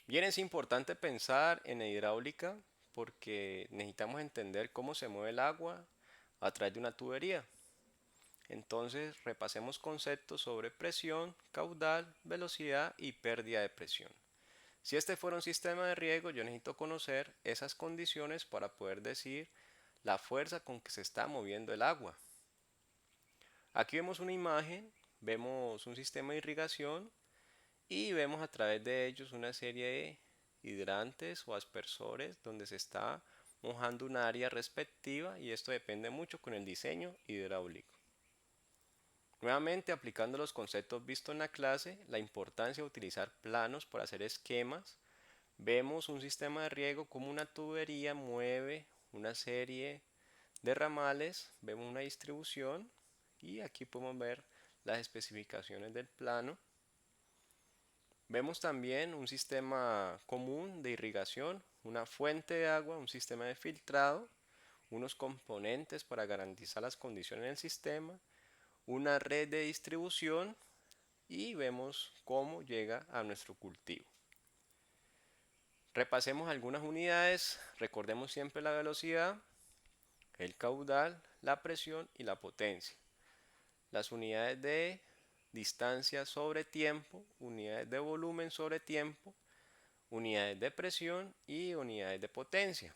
Bien, es importante pensar en la hidráulica porque necesitamos entender cómo se mueve el agua a través de una tubería. Entonces, repasemos conceptos sobre presión, caudal, velocidad y pérdida de presión. Si este fuera un sistema de riego, yo necesito conocer esas condiciones para poder decir la fuerza con que se está moviendo el agua. Aquí vemos una imagen, vemos un sistema de irrigación y vemos a través de ellos una serie de hidrantes o aspersores donde se está mojando un área respectiva y esto depende mucho con el diseño hidráulico. Nuevamente, aplicando los conceptos vistos en la clase, la importancia de utilizar planos para hacer esquemas, vemos un sistema de riego como una tubería mueve una serie de ramales, vemos una distribución y aquí podemos ver las especificaciones del plano. Vemos también un sistema común de irrigación, una fuente de agua, un sistema de filtrado, unos componentes para garantizar las condiciones del sistema, una red de distribución y vemos cómo llega a nuestro cultivo. Repasemos algunas unidades, recordemos siempre la velocidad, el caudal, la presión y la potencia. Las unidades de distancia sobre tiempo, unidades de volumen sobre tiempo, unidades de presión y unidades de potencia.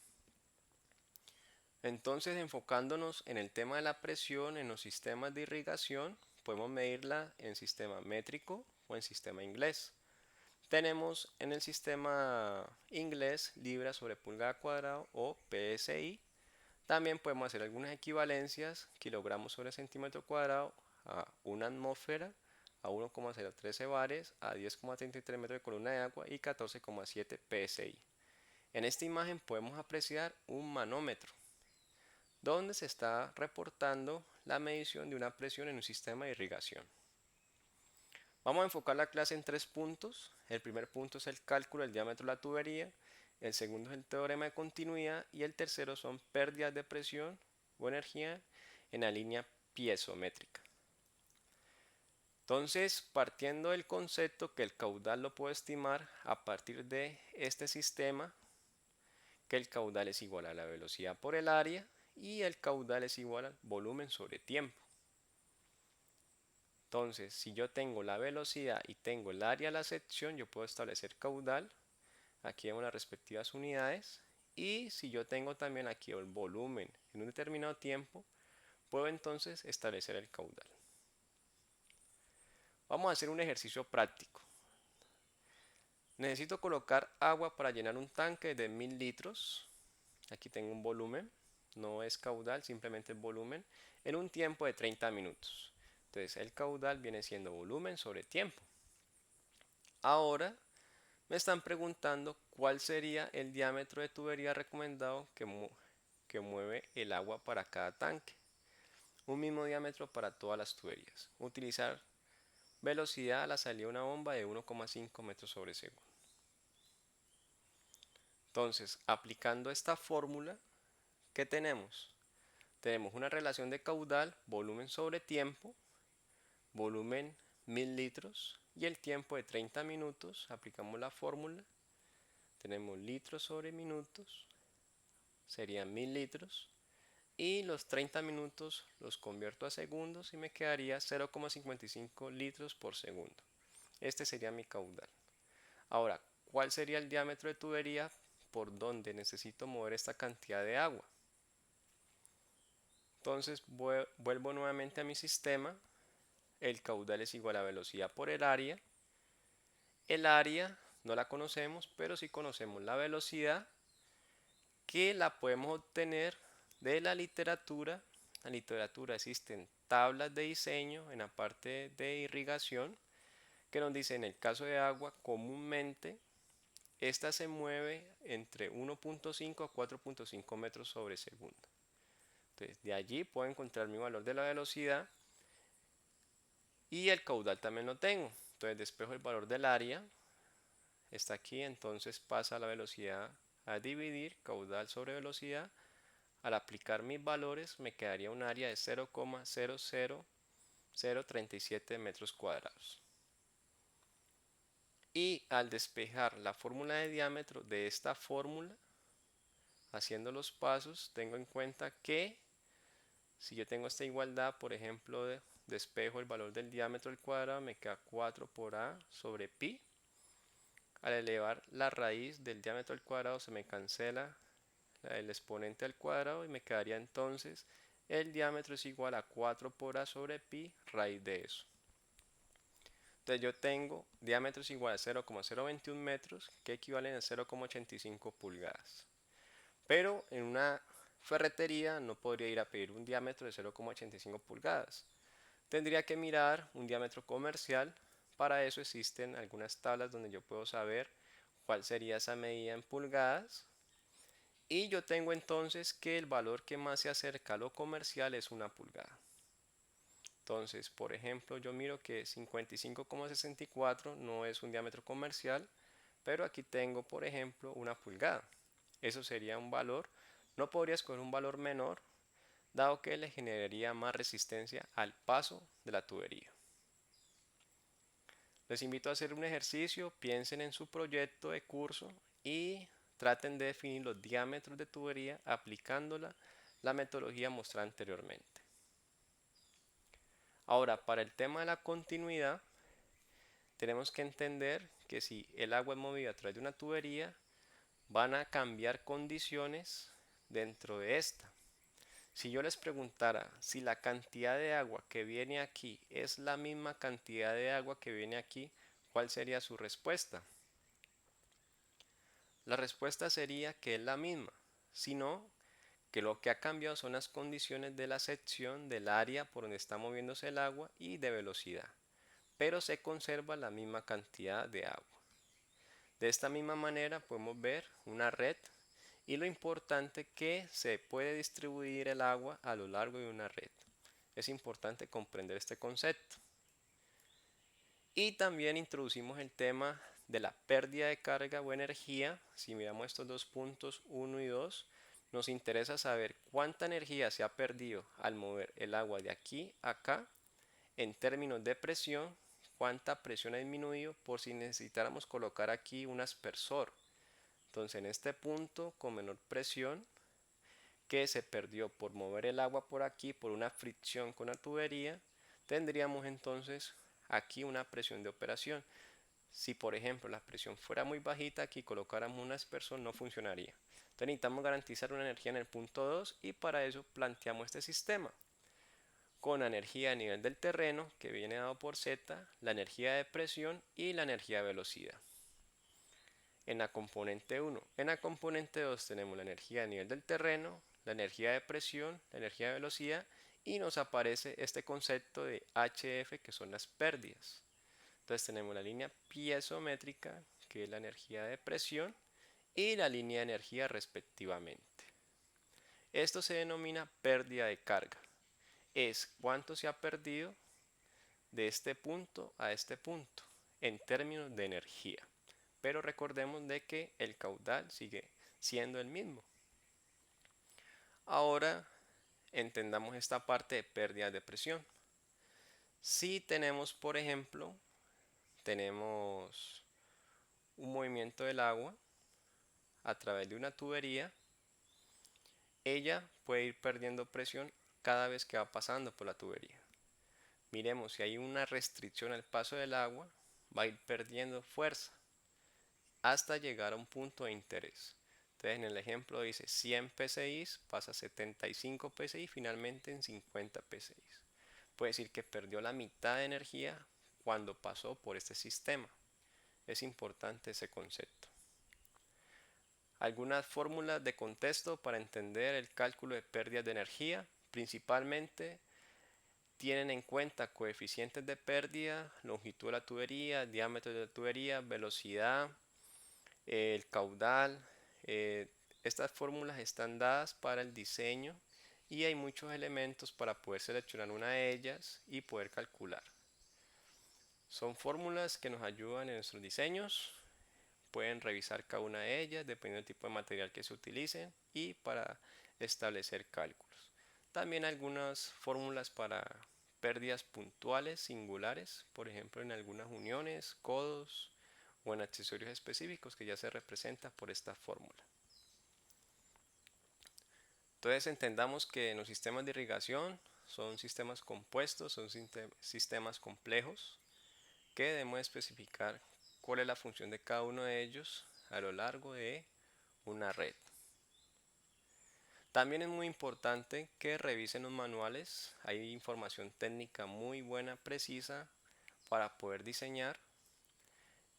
Entonces, enfocándonos en el tema de la presión en los sistemas de irrigación, podemos medirla en sistema métrico o en sistema inglés. Tenemos en el sistema inglés libra sobre pulgada cuadrado o PSI. También podemos hacer algunas equivalencias, kilogramos sobre centímetro cuadrado a una atmósfera, a 1,013 bares, a 10,33 metros de columna de agua y 14,7 PSI. En esta imagen podemos apreciar un manómetro, donde se está reportando la medición de una presión en un sistema de irrigación. Vamos a enfocar la clase en tres puntos. El primer punto es el cálculo del diámetro de la tubería, el segundo es el teorema de continuidad y el tercero son pérdidas de presión o energía en la línea piezométrica. Entonces, partiendo del concepto que el caudal lo puedo estimar a partir de este sistema, que el caudal es igual a la velocidad por el área y el caudal es igual al volumen sobre tiempo. Entonces, si yo tengo la velocidad y tengo el área de la sección, yo puedo establecer caudal. Aquí vemos las respectivas unidades. Y si yo tengo también aquí el volumen en un determinado tiempo, puedo entonces establecer el caudal. Vamos a hacer un ejercicio práctico. Necesito colocar agua para llenar un tanque de 1000 litros. Aquí tengo un volumen, no es caudal, simplemente el volumen, en un tiempo de 30 minutos. Entonces el caudal viene siendo volumen sobre tiempo. Ahora me están preguntando cuál sería el diámetro de tubería recomendado que mueve el agua para cada tanque. Un mismo diámetro para todas las tuberías. Utilizar velocidad a la salida de una bomba de 1,5 metros sobre segundo. Entonces, aplicando esta fórmula, ¿qué tenemos? Tenemos una relación de caudal, volumen sobre tiempo, volumen 1000 litros y el tiempo de 30 minutos. Aplicamos la fórmula, tenemos litros sobre minutos, serían 1000 litros. Y los 30 minutos los convierto a segundos y me quedaría 0,55 litros por segundo. Este sería mi caudal. Ahora, ¿cuál sería el diámetro de tubería por donde necesito mover esta cantidad de agua? Entonces vuelvo nuevamente a mi sistema. El caudal es igual a velocidad por el área. El área no la conocemos, pero sí conocemos la velocidad, que la podemos obtener de la literatura. En la literatura existen tablas de diseño en la parte de irrigación que nos dice en el caso de agua comúnmente esta se mueve entre 1,5 a 4,5 metros sobre segundo. Entonces de allí puedo encontrar mi valor de la velocidad y el caudal también lo tengo. Entonces despejo el valor del área, está aquí, entonces pasa la velocidad a dividir caudal sobre velocidad. Al aplicar mis valores me quedaría un área de 0,00037 metros cuadrados. Y al despejar la fórmula de diámetro de esta fórmula, haciendo los pasos, tengo en cuenta que si yo tengo esta igualdad, por ejemplo, despejo el valor del diámetro al cuadrado, me queda 4 por a sobre pi. Al elevar la raíz del diámetro al cuadrado se me cancela el exponente al cuadrado y me quedaría entonces el diámetro es igual a 4 por a sobre pi raíz de eso. Entonces yo tengo diámetros igual a 0,021 metros que equivalen a 0,85 pulgadas. Pero en una ferretería no podría ir a pedir un diámetro de 0,85 pulgadas. Tendría que mirar un diámetro comercial. Para eso existen algunas tablas donde yo puedo saber cuál sería esa medida en pulgadas. Y yo tengo entonces que el valor que más se acerca a lo comercial es una pulgada. Entonces, por ejemplo, yo miro que 55,64 no es un diámetro comercial, pero aquí tengo, por ejemplo, una pulgada. Eso sería un valor. No podría escoger un valor menor, dado que le generaría más resistencia al paso de la tubería. Les invito a hacer un ejercicio, piensen en su proyecto de curso y traten de definir los diámetros de tubería aplicando la metodología mostrada anteriormente. Ahora, para el tema de la continuidad, tenemos que entender que si el agua es movida a través de una tubería, van a cambiar condiciones dentro de esta. Si yo les preguntara si la cantidad de agua que viene aquí es la misma cantidad de agua que viene aquí, ¿cuál sería su respuesta? La respuesta sería que es la misma, sino que lo que ha cambiado son las condiciones de la sección del área por donde está moviéndose el agua y de velocidad, pero se conserva la misma cantidad de agua. De esta misma manera podemos ver una red y lo importante que se puede distribuir el agua a lo largo de una red. Es importante comprender este concepto. Y también introducimos el tema de la pérdida de carga o energía. Si miramos estos dos puntos 1 y 2, nos interesa saber cuánta energía se ha perdido al mover el agua de aquí a acá en términos de presión, cuánta presión ha disminuido por si necesitáramos colocar aquí un aspersor. Entonces en este punto con menor presión que se perdió por mover el agua por aquí por una fricción con la tubería, tendríamos entonces aquí una presión de operación. Si por ejemplo la presión fuera muy bajita, aquí colocáramos un aspersor no funcionaría. Entonces necesitamos garantizar una energía en el punto 2 y para eso planteamos este sistema con la energía a nivel del terreno que viene dado por Z, la energía de presión y la energía de velocidad. En la componente 1. En la componente 2 tenemos la energía a nivel del terreno, la energía de presión, la energía de velocidad y nos aparece este concepto de HF que son las pérdidas. Entonces tenemos la línea piezométrica que es la energía de presión y la línea de energía respectivamente. Esto se denomina pérdida de carga. Es cuánto se ha perdido de este punto a este punto en términos de energía. Pero recordemos de que el caudal sigue siendo el mismo. Ahora entendamos esta parte de pérdida de presión. Si tenemos, por ejemplo, tenemos un movimiento del agua a través de una tubería, ella puede ir perdiendo presión cada vez que va pasando por la tubería. Miremos, si hay una restricción al paso del agua, va a ir perdiendo fuerza hasta llegar a un punto de interés. Entonces en el ejemplo dice 100 psi, pasa a 75 psi y finalmente en 50 psi. Puede decir que perdió la mitad de energía cuando pasó por este sistema. Es importante ese concepto. Algunas fórmulas de contexto para entender el cálculo de pérdidas de energía. Principalmente tienen en cuenta coeficientes de pérdida, longitud de la tubería, diámetro de la tubería, velocidad, el caudal. Estas fórmulas están dadas para el diseño y hay muchos elementos para poder seleccionar una de ellas y poder calcular. Son fórmulas que nos ayudan en nuestros diseños. Pueden revisar cada una de ellas dependiendo del tipo de material que se utilice y para establecer cálculos. También algunas fórmulas para pérdidas puntuales, singulares, por ejemplo en algunas uniones, codos o en accesorios específicos que ya se representa por esta fórmula. Entonces entendamos que en los sistemas de irrigación son sistemas compuestos, son sistemas complejos que debemos especificar cuál es la función de cada uno de ellos a lo largo de una red. También es muy importante que revisen los manuales, hay información técnica muy buena, precisa para poder diseñar.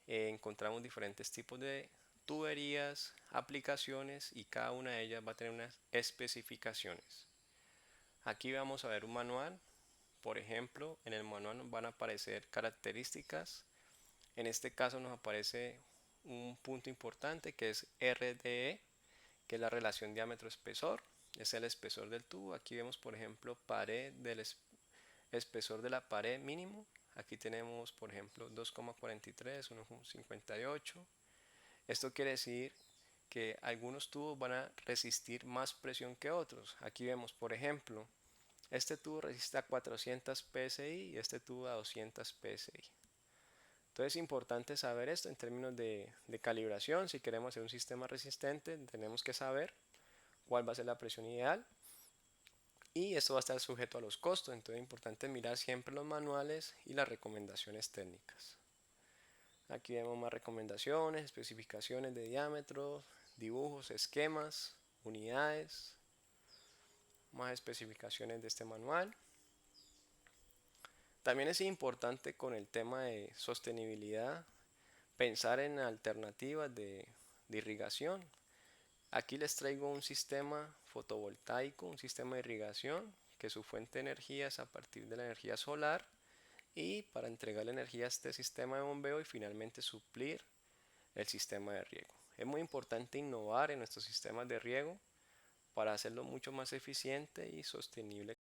Encontramos diferentes tipos de tuberías, aplicaciones y cada una de ellas va a tener unas especificaciones. Aquí vamos a ver un manual. Por ejemplo, en el manual nos van a aparecer características. En este caso nos aparece un punto importante que es RDE, que es la relación diámetro-espesor. Es el espesor del tubo. Aquí vemos, por ejemplo, pared del espesor de la pared mínimo. Aquí tenemos, por ejemplo, 2,43, 1,58. Esto quiere decir que algunos tubos van a resistir más presión que otros. Aquí vemos, por ejemplo, este tubo resiste a 400 psi y este tubo a 200 psi. Entonces es importante saber esto en términos de calibración. Si queremos hacer un sistema resistente, tenemos que saber cuál va a ser la presión ideal. Y esto va a estar sujeto a los costos. Entonces es importante mirar siempre los manuales y las recomendaciones técnicas. Aquí vemos más recomendaciones, especificaciones de diámetros, dibujos, esquemas, unidades, más especificaciones de este manual. También es importante con el tema de sostenibilidad pensar en alternativas de irrigación. Aquí les traigo un sistema fotovoltaico, un sistema de irrigación que su fuente de energía es a partir de la energía solar y para entregar la energía a este sistema de bombeo y finalmente suplir el sistema de riego. Es muy importante innovar en nuestros sistemas de riego para hacerlo mucho más eficiente y sostenible.